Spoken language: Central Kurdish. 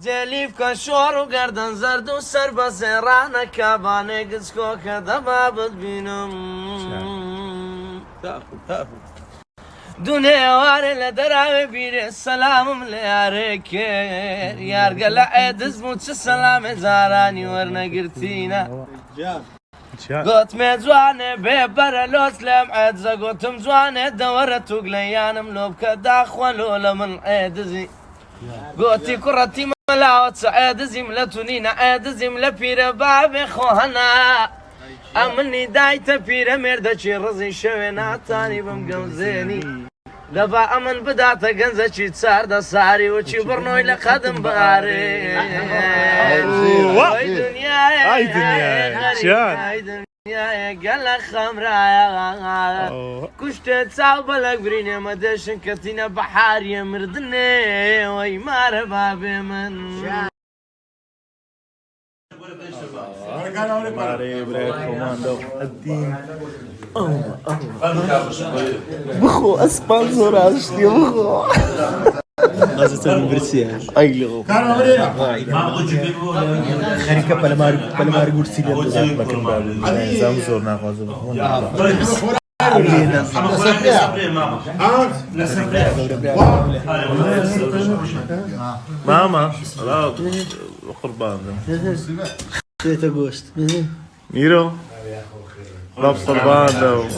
جليف كشور وقردن زرد وسرب سيرانا كاباني قسكو كذباب بينم دنيا واري لدراوي بيري السلام ملياريك يار قلع عدز موت السلام زاراني ورنا قرتينا قوت مزواني بيبر لوسلم عدزا قوتم زواني دورت وقليانم لوبك داخولو لمن عدزي قوتي كرتي ملاوت سعيد زملتني نعيد زملة بير باب خوهنا أمني دايت بير مردشي رزي شوينا تاني بمقوزيني دفا أمن بدات قنزة شي تسارد ساري وشي برنوي لقدم باري هاي دنيا هاي دنيا شان يا قال خمرة كشت تصاوب لك بريني مدشن كتينا بحار يا مردني وي مار بابي من ماري بريك كوماندو الدين بخو اسبانسور عشتي بخو غازة البرسيان ايلو خريكة بالماري قرسي لي انتظار مكان بابي زامزور ناخذ ماما لا قربان شوية جوست ميرو لا قربان